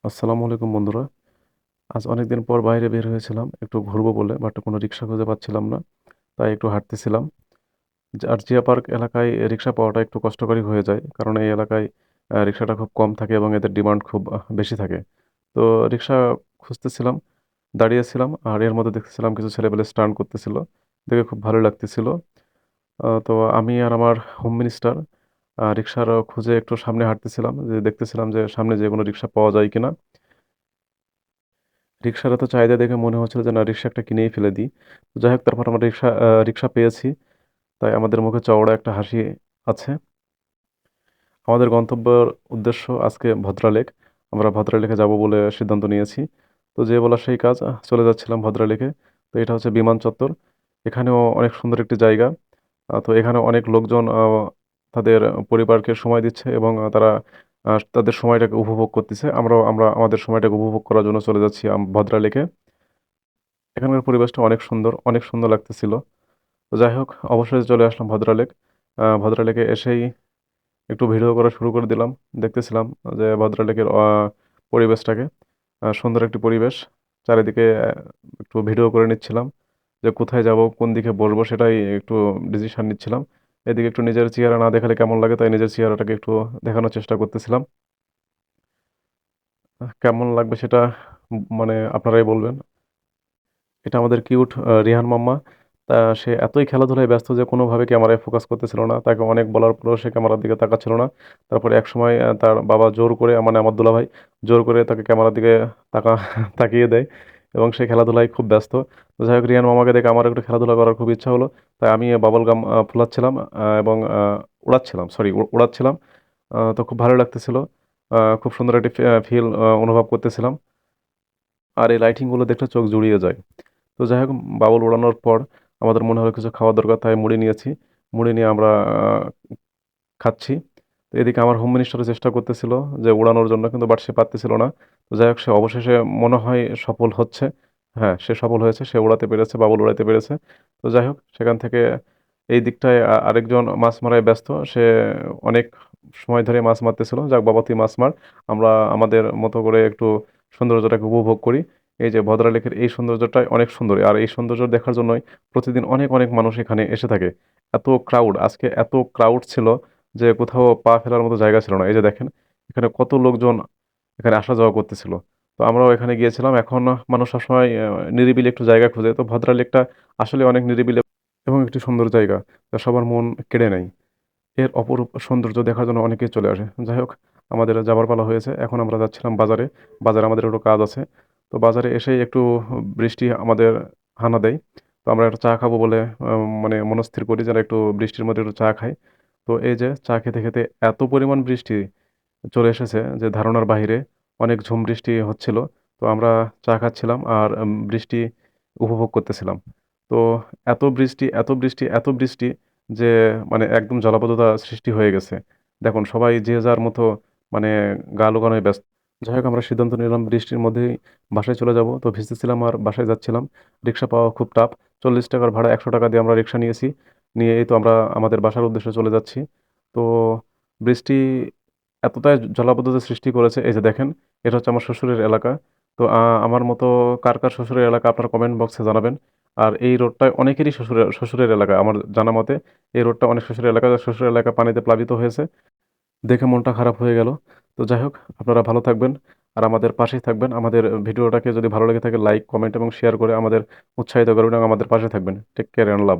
আসসালামু আলাইকুম বন্ধুরা। আজ অনেকদিন পর বাইরে বের হয়েছিলাম একটু ঘুরবো বলে, বাট কোনো রিক্সা খুঁজে পাচ্ছিলাম না। তাই একটু হাঁটতেছিলাম। আর জিয়া পার্ক এলাকায় রিক্সা পাওয়াটা একটু কষ্টকরই হয়ে যায়, কারণ এই এলাকায় রিক্সাটা খুব কম থাকে এবং এদের ডিমান্ড খুব বেশি থাকে। তো রিক্সা খুঁজতেছিলাম, দাঁড়িয়েছিলাম, আর এর মধ্যে দেখতেছিলাম কিছু ছেলেপেলে স্টান্ট করতেছিল। দেখে খুব ভালো লাগতেছিল। তো আমি আর আমার হোম মিনিস্টার রিক্সার খুঁজে একটু সামনে হাঁটতেছিলাম, যে দেখতেছিলাম যে সামনে যে কোনো রিক্সা পাওয়া যায় কিনা। রিক্সার এত চাহিদা দেখে মনে হচ্ছিল যে না, রিক্সা একটা কিনেই ফেলে দিই। তো যাই হোক, তারপর আমরা রিক্সা পেয়েছি। তাই আমাদের মুখে চওড়া একটা হাসি আছে। আমাদের গন্তব্যের উদ্দেশ্য আজকে ভদ্রালেক। আমরা ভদ্রালেকে যাব বলে সিদ্ধান্ত নিয়েছি। তো যে বলা সেই কাজ, চলে যাচ্ছিলাম ভদ্রালেকে। তো এটা হচ্ছে বিমান চত্বর। এখানেও অনেক সুন্দর একটি জায়গা। তো এখানে অনেক লোকজন তাদের পরিবারকে সময় দিচ্ছে এবং তারা তাদের সময়টাকে উপভোগ করতেছে। আমরা আমাদের সময়টাকে উপভোগ করার জন্য চলে যাচ্ছি ভদ্রালেকে। এখানকার পরিবেশটা অনেক সুন্দর, অনেক সুন্দর লাগতেছিল। তো যাই হোক, অবশেষে চলে আসলাম ভদ্রালেক। ভদ্রালেকে এসেই একটু ভিডিও করা শুরু করে দিলাম। দেখতেছিলাম যে ভদ্রালেকের পরিবেশটাকে, সুন্দর একটি পরিবেশ। চারিদিকে একটু ভিডিও করে নিচ্ছিলাম, যে কোথায় যাব, কোন দিকে বসবো সেটাই একটু ডিসিশন নিচ্ছিলাম। এদিকে একটু নিজের চেহারা না দেখালে কেমন লাগে, তাই নিজের চেহারাটাকে একটু দেখানোর চেষ্টা করতেছিলাম। কেমন লাগবে সেটা মানে আপনারাই বলবেন। এটা আমাদের কিউট রিহান মাম্মা। তা সে এতই খেলাধুলায় ব্যস্ত যে কোনোভাবে ক্যামেরায় ফোকাস করতেছিল না। তাকে অনেক বলার পরেও সে ক্যামেরার দিকে তাকাচ্ছিল না। তারপরে এক সময় তার বাবা জোর করে, মানে আমার দুলাভাই জোর করে তাকে ক্যামেরার দিকে তাকা তাকিয়ে দেয়, এবং সে খেলাধুলায় খুব ব্যস্ত। তো যাই হোক, রিহান মামাকে দেখে আমার একটু খেলাধুলা করার খুব ইচ্ছা হলো। তাই আমি বাবল গাম ফুলাচ্ছিলাম এবং উড়াচ্ছিলাম, সরি, উড়াচ্ছিলাম। তো খুব ভালো লাগতেছিল। খুব সুন্দর একটি ফিল অনুভব করতেছিলাম। আর এই লাইটিংগুলো দেখলে চোখ জুড়িয়ে যায়। তো যাই হোক, বাবুল উড়ানোর পর আমাদের মনে হলো কিছু খাওয়া দরকার, তাই মুড়ি নিয়েছি। মুড়ি নিয়ে আমরা খাচ্ছি। তো এদিকে আমার হোম মিনিস্টারও চেষ্টা করতেছিল যে উড়ানোর জন্য, কিন্তু বাট সে পারতেছিল না। তো যাই হোক, সে অবশেষে মনে হয় সফল হচ্ছে। হ্যাঁ, সে সফল হয়েছে, সে উড়াতে পেরেছে, বাবুল উড়াতে পেরেছে। তো যাই হোক, সেখান থেকে এই দিকটায় আরেকজন মাছ মারায় ব্যস্ত। সে অনেক সময় ধরে মাছ মারতেছিল। যাক বাবা, তুই মাছ মার, আমরা আমাদের মতো করে একটু সৌন্দর্যটাকে উপভোগ করি। এই যে ভদ্রালেকের এই সৌন্দর্যটাই অনেক সুন্দর, আর এই সৌন্দর্য দেখার জন্যই প্রতিদিন অনেক অনেক মানুষ এখানে এসে থাকে। এত ক্রাউড, আজকে এত ক্রাউড ছিল যে কোথাও পা ফেলার মতো জায়গা ছিল না। এই যে দেখেন, এখানে কত লোকজন এখানে আসা যাওয়া করতেছিল। তো আমরাও এখানে গিয়েছিলাম। এখন মানুষ সবসময় নিরিবিলি একটু জায়গা খুঁজে, তো ভদ্রা লেকটা আসলে অনেক নিরিবিলি এবং একটি সুন্দর জায়গা, যা সবার মন কেড়ে নেয়। এর অপরূপ সৌন্দর্য দেখার জন্য অনেকেই চলে আসে। যাই হোক, আমাদের যাবার পালা হয়েছে। এখন আমরা যাচ্ছিলাম বাজারে। বাজারে আমাদের একটু কাজ আছে। তো বাজারে এসেই একটু বৃষ্টি আমাদের হানা দেয়। তো আমরা একটা চা খাবো বলে মানে মনস্থির করি যেন একটু বৃষ্টির মধ্যে একটু চা খাই। তো এই যে চা খেতে খেতে এত পরিমাণ বৃষ্টি চলে এসেছে যে ধারণার বাইরে। অনেক ঝুম বৃষ্টি হচ্ছিল। তো আমরা চা খাচ্ছিলাম আর বৃষ্টি উপভোগ করতেছিলাম। তো এত বৃষ্টি, এত বৃষ্টি, এত বৃষ্টি যে মানে একদম জলাবদ্ধতা সৃষ্টি হয়ে গেছে। দেখুন, সবাই যে যার মতো মানে গা লুকানোয় ব্যস্ত। যাই হোক, আমরা সিদ্ধান্ত নিলাম বৃষ্টির মধ্যেই বাসায় চলে যাব। তো ভিজতেছিলাম আর বাসায় যাচ্ছিলাম। রিক্সা পাওয়া খুব টাফ। 40 টাকার ভাড়া, 100 টাকা দিয়ে আমরা রিক্সা নিয়েছি। নিয়ে এই তো আমরা আমাদের বাসার উদ্দেশ্যে চলে যাচ্ছি। তো বৃষ্টি এতটাই জলাবদ্ধতা সৃষ্টি করেছে। এই যে দেখেন, এটা হচ্ছে আমার শ্বশুরের এলাকা। তো আমার মতো কার কার শ্বশুরের এলাকা আপনার কমেন্ট বক্সে জানাবেন। আর এই রোডটায় অনেকেরই শ্বশুরের শ্বশুরের এলাকা, আমার জানা মতে এই রোডটা অনেক শ্বশুরের এলাকা, শ্বশুরের এলাকা পানিতে প্লাবিত হয়েছে। দেখে মনটা খারাপ হয়ে গেল। তো যাই হোক, আপনারা ভালো থাকবেন আর আমাদের পাশেই থাকবেন। আমাদের ভিডিওটাকে যদি ভালো লেগে থাকে, লাইক, কমেন্ট এবং শেয়ার করে আমাদের উৎসাহিত করবেন এবং আমাদের পাশে থাকবেন। Take care and love.